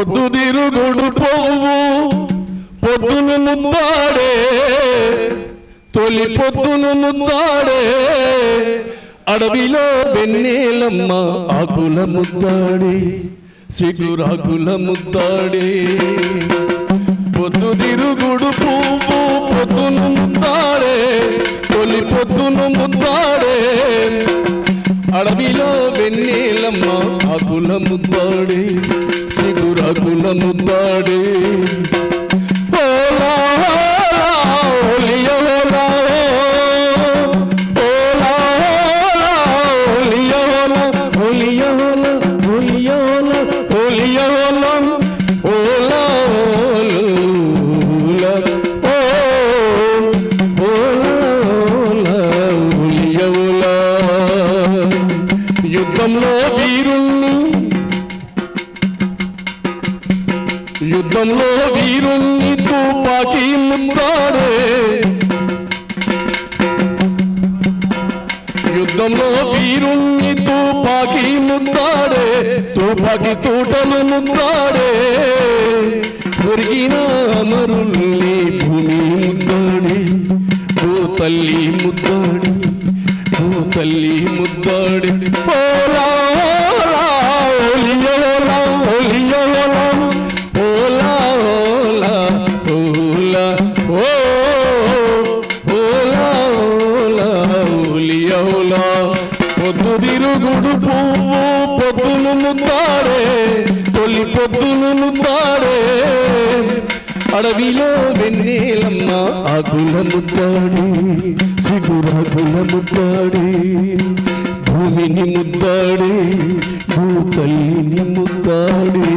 పొద్దుదిరుగుడు పువ్వు పొద్దును ముద్దాడే, తొలి పొద్దును ముద్దాడే, అడవిలో వెన్నెలమ్మ ఆకుల ముద్దాడే, సిగురాకుల ముద్దాడే. పొద్దుదిరుగుడు పువ్వు పొద్దును ముద్దాడే, తొలి పొద్దును ముద్దాడే, అడవిలో వెన్నెలమ్మ ఆకుల ముద్దాడే, సిగురాకుల ముద్దాడే. ఓలా ఓలియోలా ఓలా ఓలియోలా ఓలియోలా ఓలియోలా ఓలియోలా ఓలా ఓలియోలా. యుద్ధంలో వీరుణ్ణి, యుద్ధంలో వీరుణ్ణి తుపాకీ ముద్దాడే, యుద్ధంలో వీరుణ్ణి తుపాకీ ముద్దాడే, తుపాకీ తోటలు ముద్దాడే, ఒరిగిన అమరుల్ని భూమి ముద్దాడే, ఓ తల్లి ముద్దాడే, ఓ తల్లి ముద్దాడే. ఓలా ఓలియోలా ఓలియోలా ఓలా ఓలా ఓలా ఓలా ఓలా ఓలియోలా. పొద్దుదిరుగుడు పువ్వు పొద్దును ముద్దాడే, తొలి పొద్దును ముద్దాడే, అడవిలో వెన్నెలమ్మ ఆకుల ముద్దాడే, సిగురాకుల ముద్దాడే, భూమిని ముద్దాడే, భూతల్లిని ముద్దాడే.